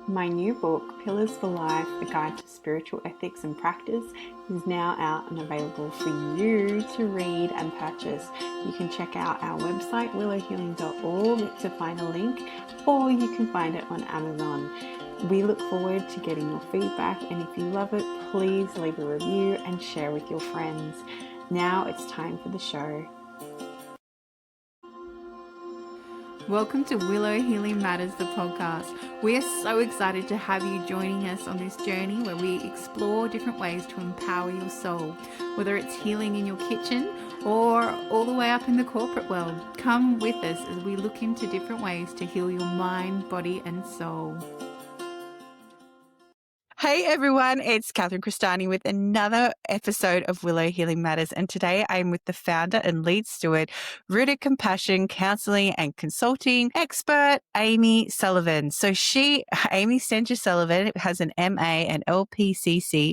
My new book, Pillars for Life, A Guide to Spiritual Ethics and Practice, is now out and available for you to read and purchase. You can check out our website, willowhealing.org, to find a link, or you can find it on Amazon. We look forward to getting your feedback, and if you love it, please leave a review and share with your friends. Now it's time for the show. Welcome to Willow Healing Matters, the podcast. We are so excited to have you joining us on this journey where we explore different ways to empower your soul, whether it's healing in your kitchen or all the way up in the corporate world. Come with us as we look into different ways to heal your mind, body, and soul. Hey everyone, it's Catherine Cristani with another episode of Willow Healing Matters, and today I'm with the founder and lead steward, Rooted Compassion Counseling and Consulting expert, Amy Sullivan. So Amy Stenger Sullivan, has an MA and LPCC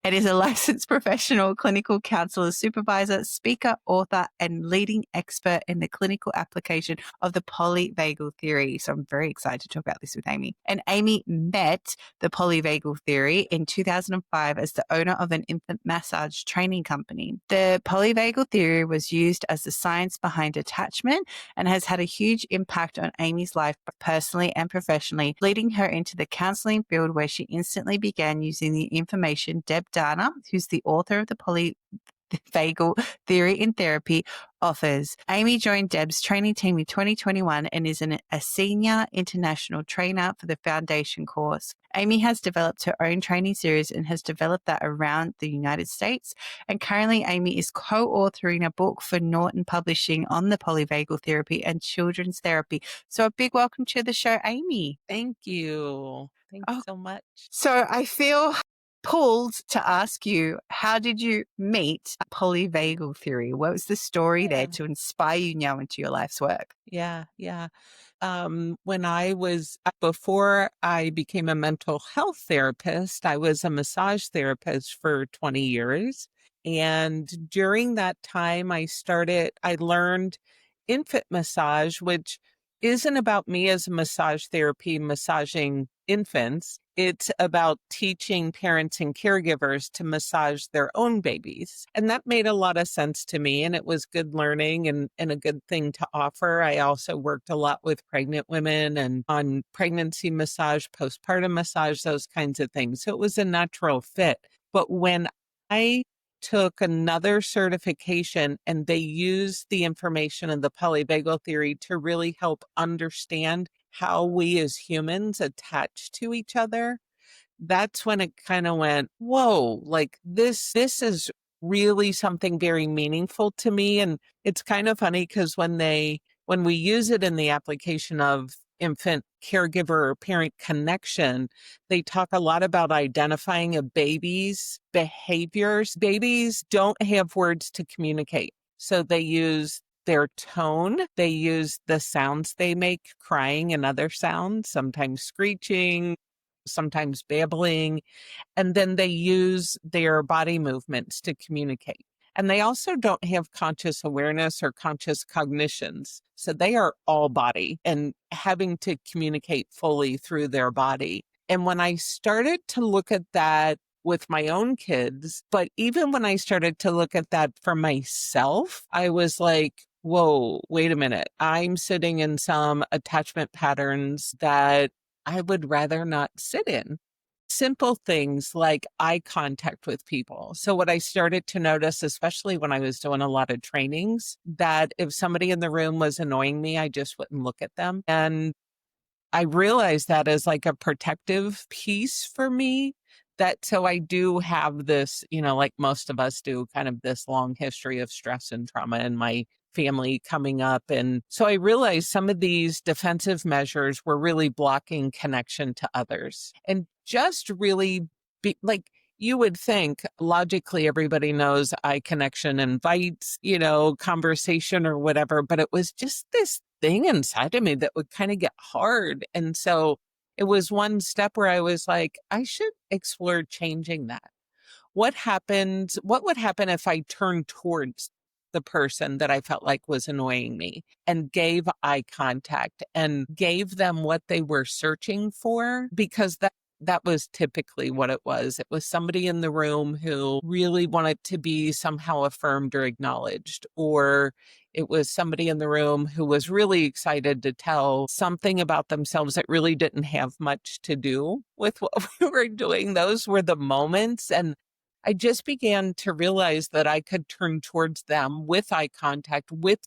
and is a licensed professional clinical counselor, supervisor, speaker, author, and leading expert in the clinical application of the Polyvagal Theory. So I'm very excited to talk about this with Amy. And Amy met the Polyvagal Theory in 2005 as the owner of an infant massage training company. The Polyvagal Theory was used as the science behind attachment and has had a huge impact on Amy's life personally and professionally, leading her into the counseling field where she instantly began using the information Deb Dana, who's the author of the Polyvagal Theory in Therapy, offers. Amy joined Deb's training team in 2021 and is a senior international trainer for the foundation course. Amy has developed her own training series and has developed that around the United States. And currently, Amy is co-authoring a book for Norton Publishing on the polyvagal therapy and children's therapy. So a big welcome to the show, Amy. Thank you. Thanks so much. So I feel pulled to ask you, how did you meet polyvagal theory? What was the story there to inspire you now into your life's work? Yeah. Before I became a mental health therapist, I was a massage therapist for 20 years. And during that time, I learned infant massage, which isn't about me as a massage therapy massaging infants. It's about teaching parents and caregivers to massage their own babies. And that made a lot of sense to me. And it was good learning and a good thing to offer. I also worked a lot with pregnant women and on pregnancy massage, postpartum massage, those kinds of things. So it was a natural fit. But when I took another certification and they used the information of the polyvagal theory to really help understand how we as humans attach to each other, that's when it kind of went, whoa, like this is really something very meaningful to me. And it's kind of funny because when we use it in the application of infant caregiver or parent connection, they talk a lot about identifying a baby's behaviors. Babies don't have words to communicate. So they use their tone, they use the sounds they make, crying and other sounds, sometimes screeching, sometimes babbling, and then they use their body movements to communicate. And they also don't have conscious awareness or conscious cognitions. So they are all body and having to communicate fully through their body. And when I started to look at that with my own kids, but even when I started to look at that for myself, I was like, whoa, wait a minute. I'm sitting in some attachment patterns that I would rather not sit in. Simple things like eye contact with people. So what I started to notice, especially when I was doing a lot of trainings, that if somebody in the room was annoying me, I just wouldn't look at them. And I realized that as like a protective piece for me, that so I do have this, like most of us do, kind of this long history of stress and trauma in my family coming up. And so I realized some of these defensive measures were really blocking connection to others and just really like, you would think logically everybody knows eye connection invites, conversation or whatever, but it was just this thing inside of me that would kind of get hard. And so it was one step where I was like, I should explore changing that. What would happen if I turned towards the person that I felt like was annoying me and gave eye contact and gave them what they were searching for, because that was typically what it was. It was somebody in the room who really wanted to be somehow affirmed or acknowledged, or it was somebody in the room who was really excited to tell something about themselves that really didn't have much to do with what we were doing. Those were the moments. And I just began to realize that I could turn towards them with eye contact, with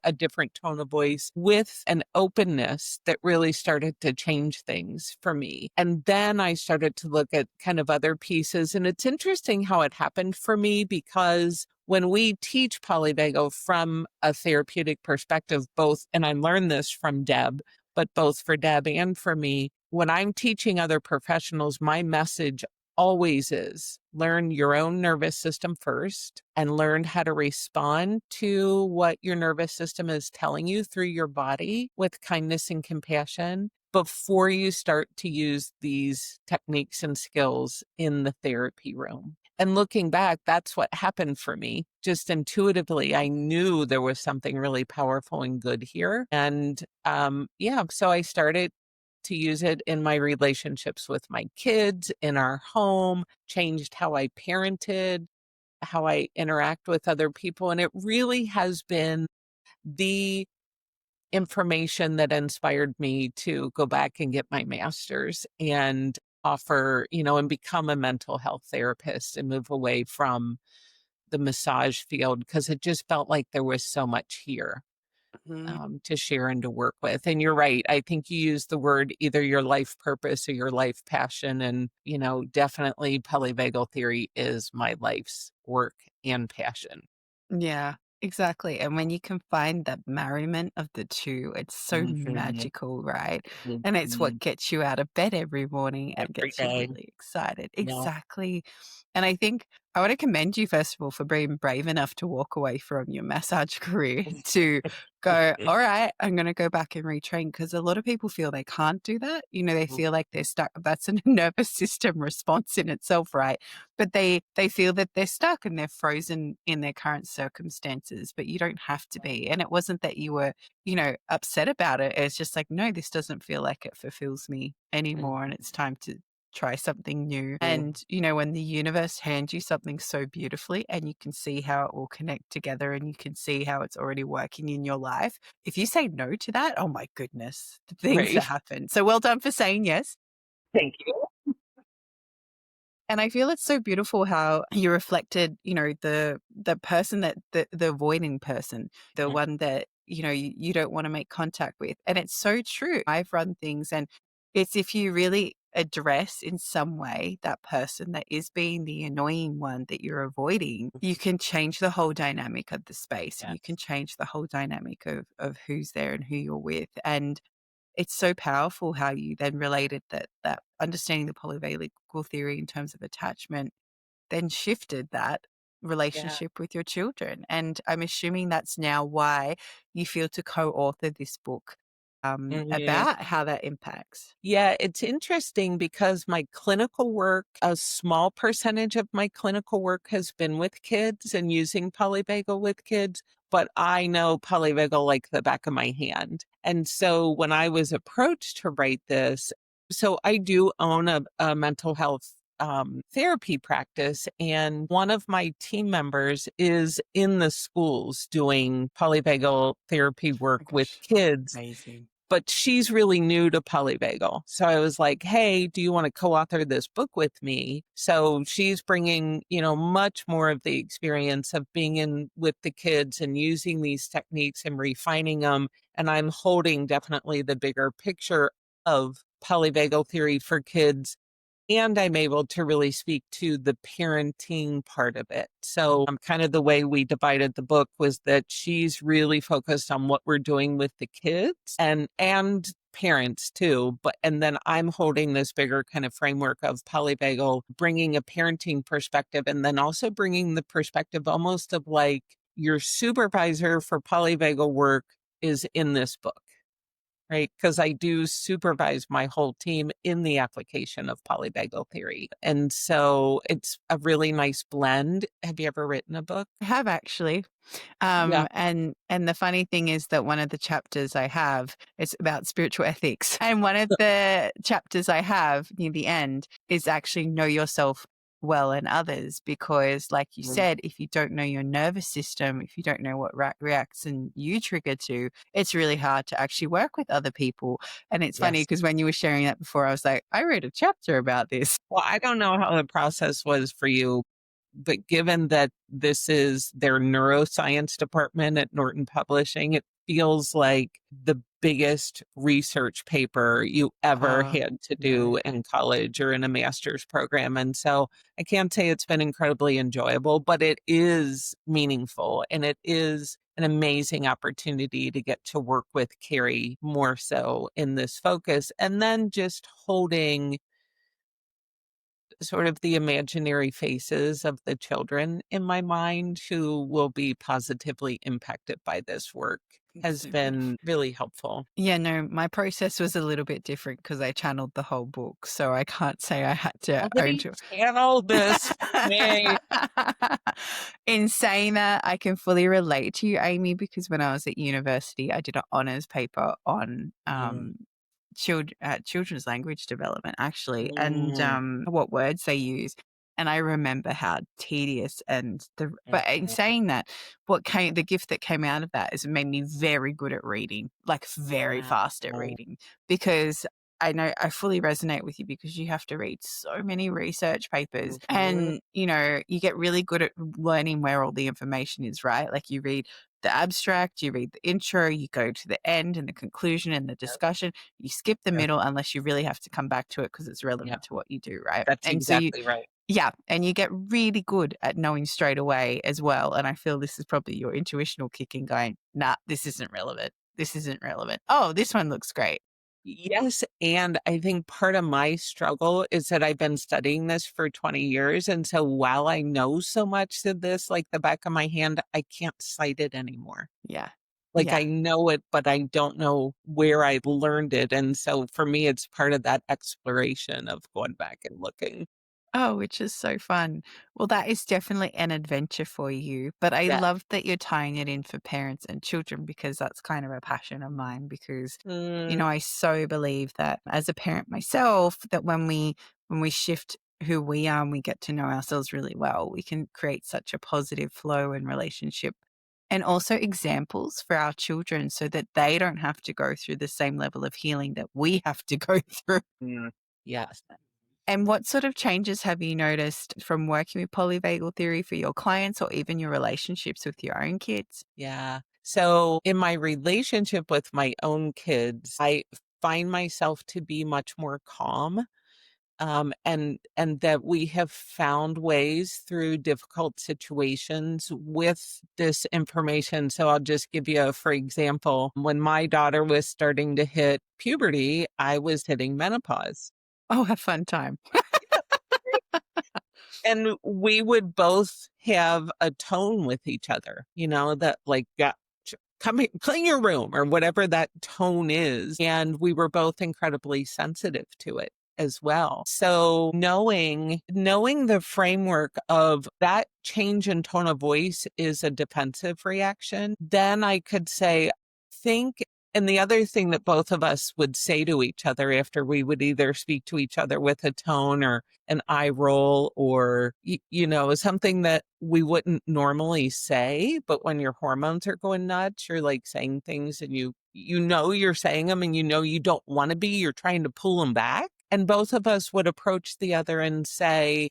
a different tone of voice, with an openness that really started to change things for me. And then I started to look at kind of other pieces. And it's interesting how it happened for me, because when we teach polyvagal from a therapeutic perspective, both, and I learned this from Deb, but both for Deb and for me, when I'm teaching other professionals, my message always is learn your own nervous system first and learn how to respond to what your nervous system is telling you through your body with kindness and compassion before you start to use these techniques and skills in the therapy room. And looking back, that's what happened for me. Just intuitively, I knew there was something really powerful and good here. And so I started to use it in my relationships with my kids, in our home, changed how I parented, how I interact with other people. And it really has been the information that inspired me to go back and get my master's and offer, and become a mental health therapist and move away from the massage field, because it just felt like there was so much here to share and to work with. And you're right. I think you use the word either your life purpose or your life passion. And, definitely polyvagal theory is my life's work and passion. Yeah, exactly. And when you can find that merriment of the two, it's so Mhm. magical, right? And it's what Mhm. gets you out of bed every morning and Every gets you day. really excited. Yeah. Exactly. And I think I want to commend you, first of all, for being brave enough to walk away from your massage career to go, all right, I'm going to go back and retrain, because a lot of people feel they can't do that. They feel like they're stuck. That's a nervous system response in itself, right? But they feel that they're stuck and they're frozen in their current circumstances, but you don't have to be. And it wasn't that you were, upset about it. It's just like, no, this doesn't feel like it fulfills me anymore. And it's time to try something new. And, when the universe hands you something so beautifully and you can see how it will connect together and you can see how it's already working in your life, if you say no to that, oh my goodness, the things that Right. happen. So well done for saying yes. Thank you. And I feel it's so beautiful how you reflected, the person that the avoiding person, the one that, you don't want to make contact with. And it's so true. I've run things, and it's if you really address in some way that person that is being the annoying one that you're avoiding, you can change the whole dynamic of the space, and you can change the whole dynamic of who's there and who you're with. And it's so powerful how you then related that understanding the polyvagal theory in terms of attachment then shifted that Yeah. relationship with your children. And I'm assuming that's now why you feel to co-author this book Mhm. about how that impacts. Yeah, it's interesting because my clinical work, a small percentage of my clinical work has been with kids and using polyvagal with kids, but I know polyvagal like the back of my hand. And so when I was approached to write this, so I do own a mental health therapy practice, and one of my team members is in the schools doing polyvagal therapy Oh work my with gosh, kids, amazing. but she's really new to polyvagal. So I was like, hey, do you want to co-author this book with me? So she's bringing, much more of the experience of being in with the kids and using these techniques and refining them. And I'm holding definitely the bigger picture of polyvagal theory for kids, and I'm able to really speak to the parenting part of it. So kind of the way we divided the book was that she's really focused on what we're doing with the kids and parents too. And then I'm holding this bigger kind of framework of polyvagal, bringing a parenting perspective, and then also bringing the perspective almost of like your supervisor for polyvagal work is in this book. right? Because I do supervise my whole team in the application of polyvagal theory. And so it's a really nice blend. Have you ever written a book? I have actually. Yeah. And the funny thing is that one of the chapters I have is about spiritual ethics. And one of the chapters I have near the end is actually know yourself well and others, because like you said, if you don't know your nervous system, if you don't know what reaction you trigger to, it's really hard to actually work with other people. And it's funny Yes. because when you were sharing that before, I was like, I wrote a chapter about this. Well, I don't know how the process was for you, but given that this is their neuroscience department at Norton Publishing, it feels like the biggest research paper you ever had to do in college or in a master's program. And so I can't say it's been incredibly enjoyable, but it is meaningful and it is an amazing opportunity to get to work with Carrie more so in this focus. And then just holding sort of the imaginary faces of the children in my mind who will be positively impacted by this work has been really helpful. Yeah, no, my process was a little bit different because I channeled the whole book. So I can't say I had to own Somebody to channel this for me. In saying that, I can fully relate to you, Amy, because when I was at university, I did an honors paper on children's language development, actually, and what words they use. And I remember how tedious but in saying that, the gift that came out of that is it made me very good at reading, like very fast at reading, because I know I fully resonate with you because you have to read so many research papers and, you get really good at learning where all the information is, right? Like you read the abstract, you read the intro, you go to the end and the conclusion and the discussion. You skip the middle unless you really have to come back to it because it's relevant to what you do, right? That's And so exactly right. yeah, and you get really good at knowing straight away as well. And I feel this is probably your intuitional kicking going, nah, this isn't relevant. This isn't relevant. Oh, this one looks great. Yes, and I think part of my struggle is that I've been studying this for 20 years. And so while I know so much of this, like the back of my hand, I can't cite it anymore. Yeah. Like Yeah. I know it, but I don't know where I learned it. And so for me, it's part of that exploration of going back and looking. Oh, which is so fun. Well, that is definitely an adventure for you. But I Yeah. love that you're tying it in for parents and children because that's kind of a passion of mine. Because, I so believe that as a parent myself, that when we shift who we are and we get to know ourselves really well, we can create such a positive flow and relationship. And also examples for our children so that they don't have to go through the same level of healing that we have to go through. Yes. And what sort of changes have you noticed from working with polyvagal theory for your clients or even your relationships with your own kids? Yeah. So in my relationship with my own kids, I find myself to be much more calm. And that we have found ways through difficult situations with this information. So I'll just give you for example, when my daughter was starting to hit puberty, I was hitting menopause. Oh, have fun time. And we would both have a tone with each other, that like, yeah, come here, clean your room or whatever that tone is. And we were both incredibly sensitive to it as well. So knowing the framework of that change in tone of voice is a defensive reaction, then I could say, think. And the other thing that both of us would say to each other after we would either speak to each other with a tone or an eye roll or, something that we wouldn't normally say. But when your hormones are going nuts, you're like saying things and you're saying them and you don't want to be, you're trying to pull them back. And both of us would approach the other and say,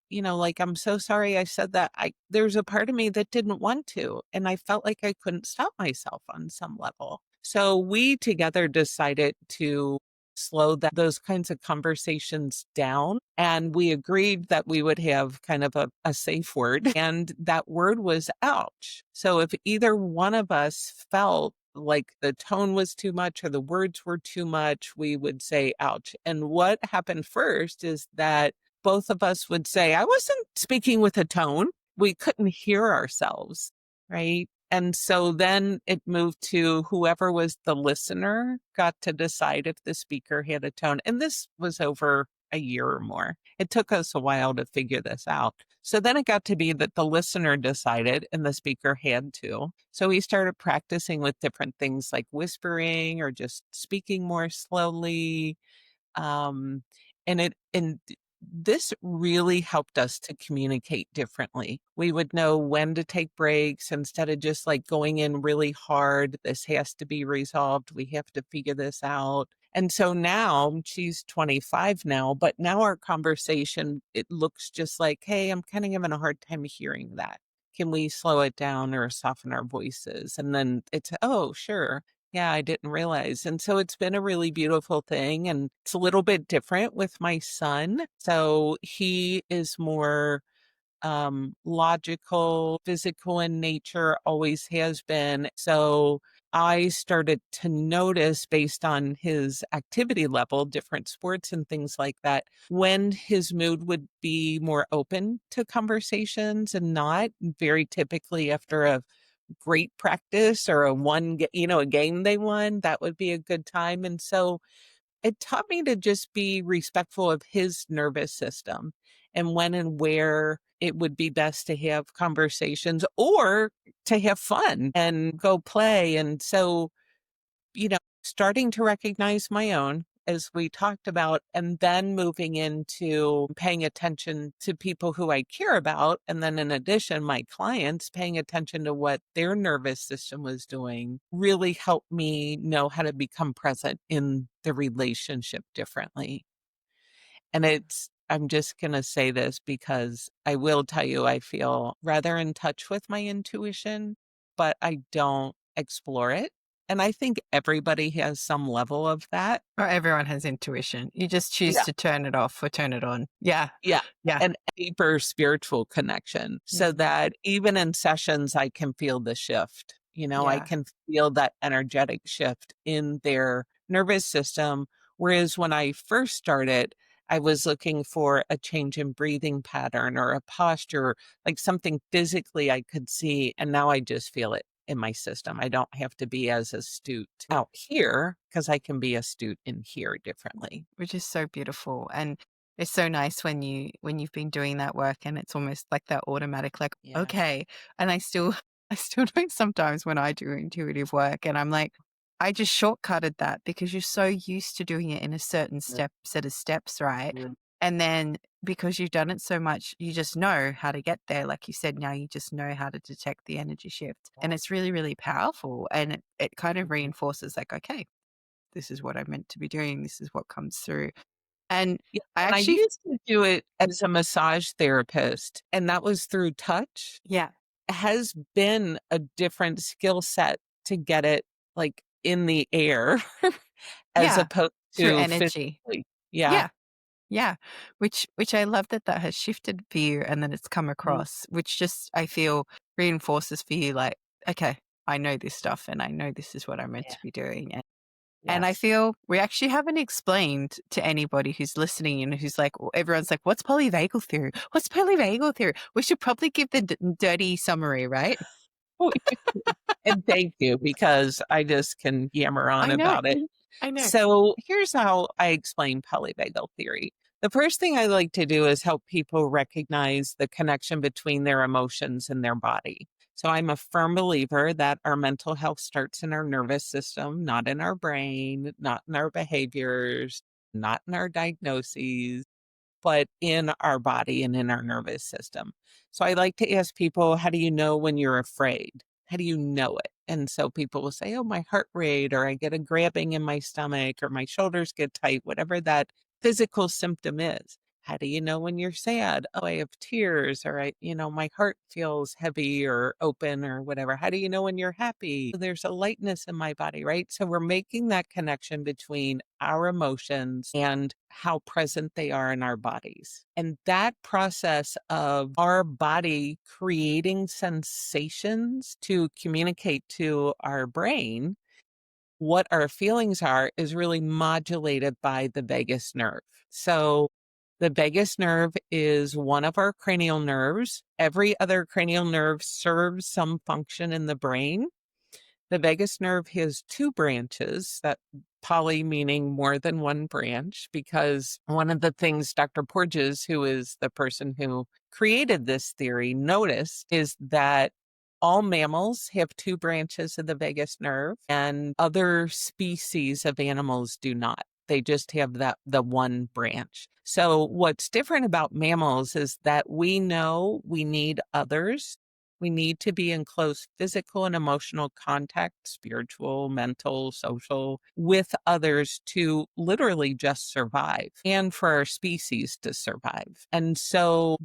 like, I'm so sorry I said that. There's a part of me that didn't want to. And I felt like I couldn't stop myself on some level. So we together decided to slow those kinds of conversations down. And we agreed that we would have kind of a safe word. And that word was ouch. So if either one of us felt like the tone was too much or the words were too much, we would say ouch. And what happened first is that both of us would say, I wasn't speaking with a tone. We couldn't hear ourselves, right? And so then it moved to whoever was the listener got to decide if the speaker had a tone. And this was over a year or more. It took us a while to figure this out. So then it got to be that the listener decided and the speaker had to. So we started practicing with different things like whispering or just speaking more slowly. Um, and this really helped us to communicate differently. We would know when to take breaks instead of just like going in really hard. This has to be resolved. We have to figure this out. And so now she's 25 now, but now our conversation, it looks just like, hey, I'm kind of having a hard time hearing that. Can we slow it down or soften our voices? And then it's, oh, sure. Yeah, I didn't realize. And so it's been a really beautiful thing. And it's a little bit different with my son. So he is more logical, physical in nature, always has been. So I started to notice based on his activity level, different sports and things like that, when his mood would be more open to conversations and not. Very typically after a great practice or a game they won, that would be a good time. And so it taught me to just be respectful of his nervous system and when and where it would be best to have conversations or to have fun and go play. And so, starting to recognize my own, as we talked about, and then moving into paying attention to people who I care about. And then in addition, my clients paying attention to what their nervous system was doing really helped me know how to become present in the relationship differently. And I'm just going to say this because I will tell you, I feel rather in touch with my intuition, but I don't explore it. And I think everybody has some level of that. Or everyone has intuition. You just choose Yeah. to turn it off or turn it on. Yeah. Yeah. Yeah. An deeper spiritual connection so Mhm. that even in sessions, I can feel the shift. I Yeah. can feel that energetic shift in their nervous system. Whereas when I first started, I was looking for a change in breathing pattern or a posture, like something physically I could see. And now I just feel it in my system. I don't have to be as astute out here because I can be astute in here differently. Which is so beautiful. And it's so nice when you've been doing that work and it's almost like that automatic, like, Yeah. okay. And I still do it sometimes when I do intuitive work. And I'm like, I just shortcutted that because you're so used to doing it in a certain set of steps, right? Yeah. And then because you've done it so much, you just know how to get there. Like you said, now you just know how to detect the energy shift. And it's really, really powerful. And it kind of reinforces like, okay, this is what I'm meant to be doing. This is what comes through. And Yeah, I and I actually, used to do it as a massage therapist, and that was through touch. yeah, It has been a different skill set to get it, like, in the air as yeah, opposed through to energy. physically. Yeah. Yeah, yeah. Which I love that has shifted for you and that it's come Mhm. across, which just I feel reinforces for you like, okay, I know this stuff and I know this is what I'm meant Yeah. to be doing. And I Yes. feel we actually haven't explained to anybody who's listening and who's like, everyone's like, what's polyvagal theory? What's polyvagal theory? We should probably give the dirty summary, right? And thank you, because I just can yammer on I know. about it. I know. So here's how I explain polyvagal theory. The first thing I like to do is help people recognize the connection between their emotions and their body. So I'm a firm believer that our mental health starts in our nervous system, not in our brain, not in our behaviors, not in our diagnoses, but in our body and in our nervous system. So I like to ask people, how do you know when you're afraid? How do you know it? And so people will say, oh, my heart rate, or I get a grabbing in my stomach, or my shoulders get tight, whatever that physical symptom is. How do you know when you're sad? Oh, I have tears, or my heart feels heavy or open or whatever. How do you know when you're happy? There's a lightness in my body, right? So we're making that connection between our emotions and how present they are in our bodies. And that process of our body creating sensations to communicate to our brain what our feelings are is really modulated by the vagus nerve. So The vagus nerve is one of our cranial nerves. Every other cranial nerve serves some function in the brain. The vagus nerve has two branches, that poly meaning more than one branch, because one of the things Dr. Porges, who is the person who created this theory, noticed is that all mammals have two branches of the vagus nerve and other species of animals do not. They just have the one branch. So what's different about mammals is that we know we need others. We need to be in close physical and emotional contact, spiritual, mental, social, with others to literally just survive and for our species to survive. And so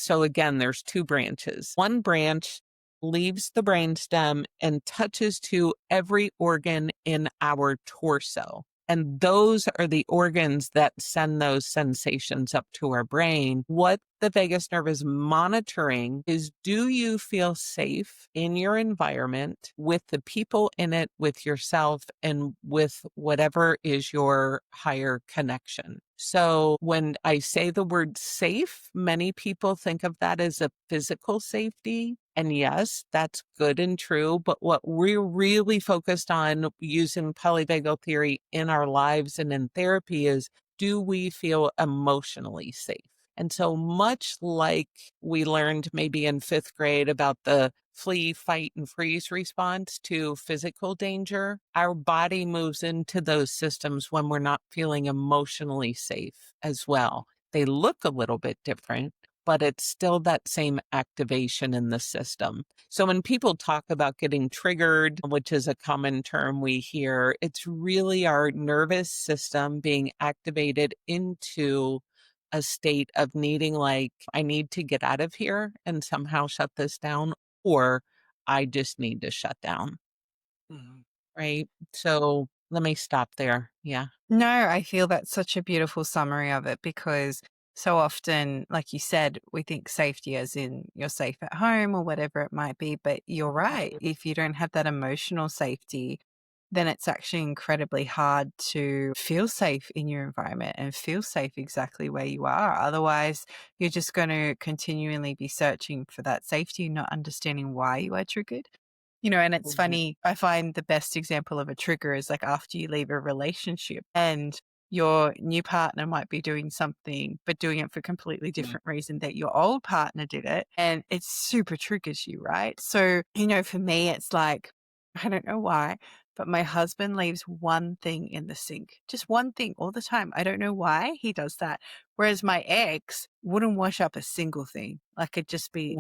again, there's two branches. One branch leaves the brainstem and touches to every organ in our torso. And those are the organs that send those sensations up to our brain. What the vagus nerve is monitoring is, do you feel safe in your environment with the people in it, with yourself, and with whatever is your higher connection? So when I say the word safe, many people think of that as a physical safety. And yes, that's good and true. But what we're really focused on using polyvagal theory in our lives and in therapy is, do we feel emotionally safe? And so much like we learned maybe in 5th grade about the flee, fight, and freeze response to physical danger, our body moves into those systems when we're not feeling emotionally safe as well. They look a little bit different, but it's still that same activation in the system. So when people talk about getting triggered, which is a common term we hear, it's really our nervous system being activated into a state of needing, like, I need to get out of here and somehow shut this down, or I just need to shut down. Right? So let me stop there. Yeah. No, I feel that's such a beautiful summary of it because so often, like you said, we think safety as in you're safe at home or whatever it might be. But you're right. If you don't have that emotional safety, then it's actually incredibly hard to feel safe in your environment and feel safe exactly where you are. Otherwise, you're just going to continually be searching for that safety, not understanding why you are triggered. And it's Mhm. funny, I find the best example of a trigger is like after you leave a relationship and your new partner might be doing something, but doing it for a completely Yeah. different reason that your old partner did it. And it super triggers you, right? So, for me, it's like, I don't know why, but my husband leaves one thing in the sink, just one thing all the time. I don't know why he does that. Whereas my ex wouldn't wash up a single thing. Like it'd just be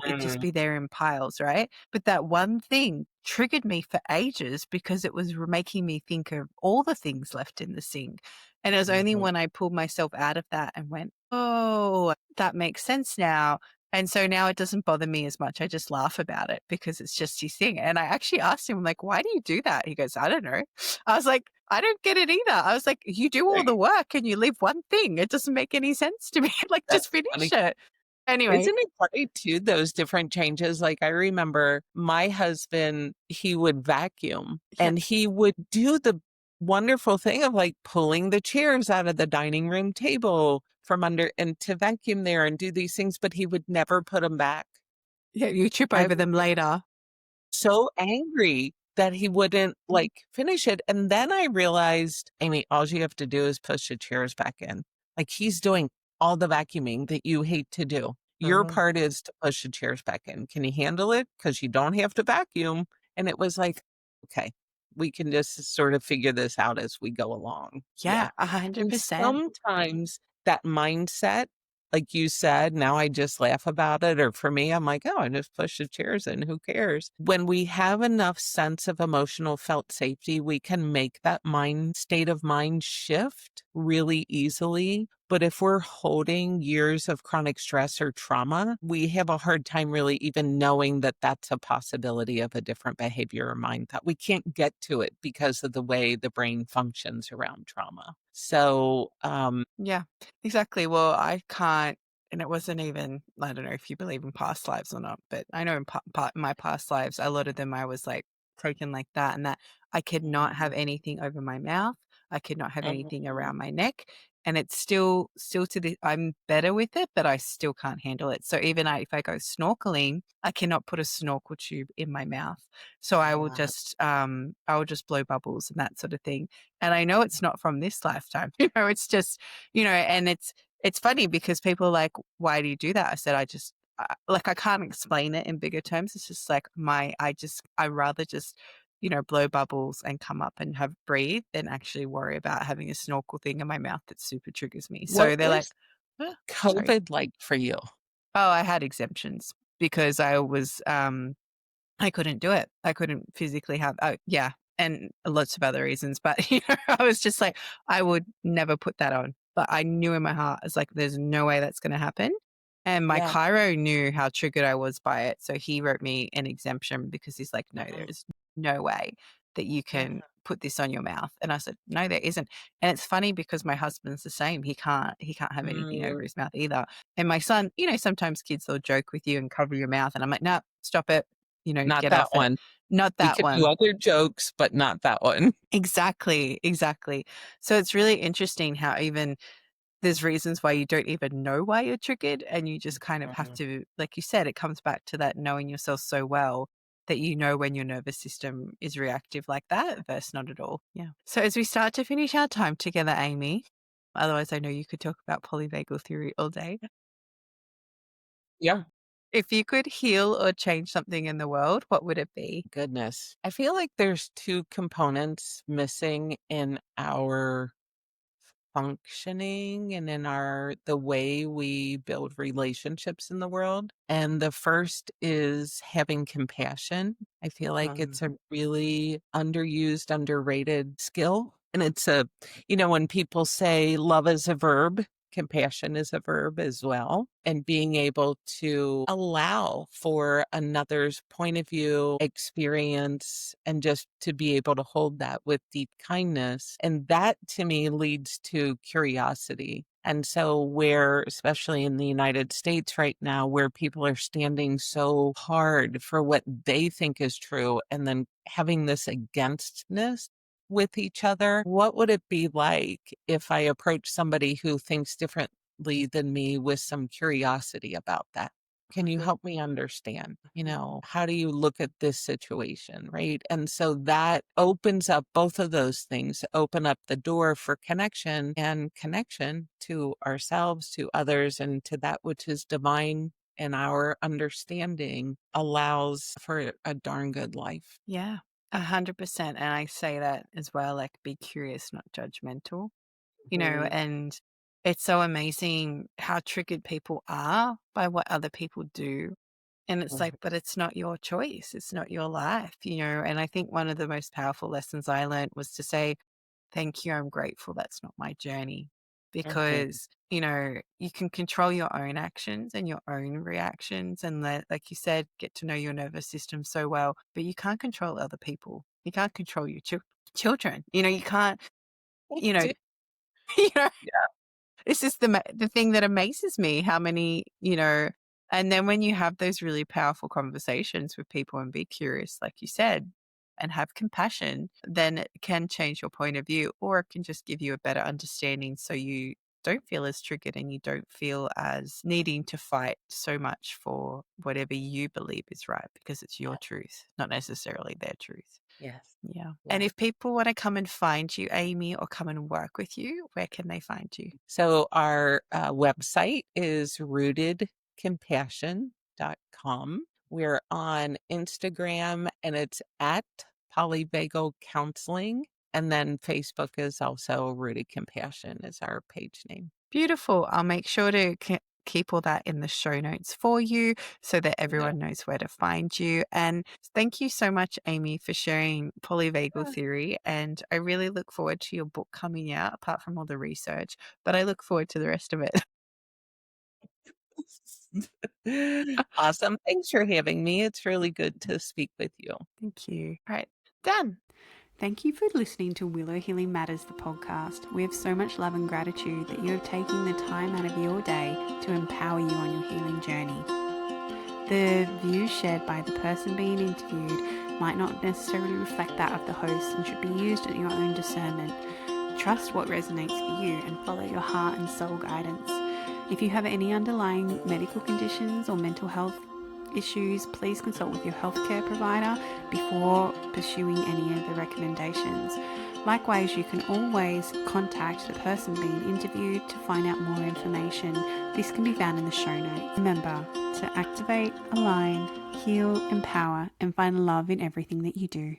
there in piles, right? But that one thing triggered me for ages because it was making me think of all the things left in the sink. And it was only Mhm. when I pulled myself out of that and went, oh, that makes sense now. And so now it doesn't bother me as much. I just laugh about it because it's just his thing. And I actually asked him, like, why do you do that? He goes, I don't know. I was like, I don't get it either. I was like, you do all the Right. work and you leave one thing. It doesn't make any sense to me. Like, That's just finish funny. it. Anyway, Isn't it funny too, those different changes? Like, I remember my husband, he would vacuum yeah, and he would do the wonderful thing of like pulling the chairs out of the dining room table from under and to vacuum there and do these things, but he would never put them back. yeah, you trip I over was them later. so angry that he wouldn't like finish it. And then I realized, Amy, all you have to do is push the chairs back in. Like, he's doing all the vacuuming that you hate to do. Your Mhm. part is to push the chairs back in. Can you handle it? Because you don't have to vacuum. And it was like, okay, we can just sort of figure this out as we go along. Yeah. Yeah, And 100%. sometimes that mindset, like you said, now I just laugh about it. Or for me, I'm like, oh, I just push the chairs in. Who cares? When we have enough sense of emotional felt safety, we can make that state of mind shift really easily. But if we're holding years of chronic stress or trauma, we have a hard time really even knowing that that's a possibility of a different behavior or mind thought. We can't get to it because of the way the brain functions around trauma. So, Yeah, exactly. Well, I can't, and it wasn't even, I don't know if you believe in past lives or not, but I know in my past lives, a lot of them I was like taken like that, and that I could not have anything over my mouth. I could not have anything Mhm. around my neck. And it's still to the, I'm better with it, but I still can't handle it. So even if I go snorkeling, I cannot put a snorkel tube in my mouth. So I will just blow bubbles and that sort of thing. And I know it's not from this lifetime, it's just, and it's funny because people are like, why do you do that? I said, I can't explain it in bigger terms. It's just like I rather just, blow bubbles and come up and have breathe than actually worry about having a snorkel thing in my mouth that super triggers me. So What they're like, was "Oh, sorry." COVID like for you? Oh, I had exemptions because I couldn't do it. I couldn't physically have, yeah, and lots of other reasons. But, I was just like, I would never put that on. But I knew in my heart, I was like, there's no way that's going to happen. And my Yeah. chiro knew how triggered I was by it. So he wrote me an exemption because he's like, no, Mhm. there's no way that you Yeah. can put this on your mouth. And I said, no, there isn't. And it's funny because my husband's the same. He can't have anything over Mm, his mouth either. And my son, sometimes kids will joke with you and cover your mouth. And I'm like, no, stop it. not Get that off it. one. Not We that could do one. other jokes, but not that one. Exactly. Exactly. So it's really interesting how even there's reasons why you don't even know why you're triggered. And you just kind of have Mhm. to, like you said, it comes back to that knowing yourself so well that you know when your nervous system is reactive like that versus not at all. Yeah. So as we start to finish our time together, Amy, otherwise I know you could talk about polyvagal theory all day. Yeah. If you could heal or change something in the world, what would it be? Goodness. I feel like there's two components missing in our functioning and in the way we build relationships in the world. And the first is having compassion. I feel like it's a really underused, underrated skill. And when people say love is a verb, compassion is a verb as well. And being able to allow for another's point of view, experience, and just to be able to hold that with deep kindness. And that to me leads to curiosity. And so, where, especially in the United States right now, where people are standing so hard for what they think is true and then having this againstness with each other, what would it be like if I approach somebody who thinks differently than me with some curiosity about that? Can you help me understand? How do you look at this situation? Right. And so that opens up both of those things, open up the door for connection and connection to ourselves, to others, and to that which is divine. And our understanding allows for a darn good life. Yeah, 100%. And I say that as well, like be curious, not judgmental, Mhm. and it's so amazing how triggered people are by what other people do. And it's like, Mhm. but it's not your choice. It's not your life, and I think one of the most powerful lessons I learned was to say, thank you, I'm grateful that's not my journey. Mhm. Because, you can control your own actions and your own reactions and like you said, get to know your nervous system so well, but you can't control other people. You can't control your children. You can't, you know, you know, Yeah. this is the thing that amazes me, how many, and then when you have those really powerful conversations with people and be curious, like you said, and have compassion, then it can change your point of view, or it can just give you a better understanding so you don't feel as triggered and you don't feel as needing to fight so much for whatever you believe is right because it's your truth, not necessarily their truth. Yes. Yeah. And Yeah. if people want to come and find you, Amy, or come and work with you, where can they find you? So our website is rootedcompassion.com. We're on Instagram and it's at Polyvagal Counseling. And then Facebook is also Rooted Compassion is our page name. Beautiful. I'll make sure to keep all that in the show notes for you so that Yeah. everyone knows where to find you. And thank you so much, Amy, for sharing polyvagal Yeah. theory. And I really look forward to your book coming out, apart from all the research, but I look forward to the rest of it. Awesome. Thanks for having me. It's really good to speak with you. Thank you. All right, done. Thank you for listening to Willow Healing Matters, the podcast. We have so much love and gratitude that you have taken the time out of your day to empower you on your healing journey. The views shared by the person being interviewed might not necessarily reflect that of the host and should be used at your own discernment. trust what resonates for you and follow your heart and soul guidance. If you have any underlying medical conditions or mental health issues, please consult with your healthcare provider before pursuing any of the recommendations. Likewise, you can always contact the person being interviewed to find out more information. This can be found in the show notes. Remember to activate, align, heal, empower, and find love in everything that you do.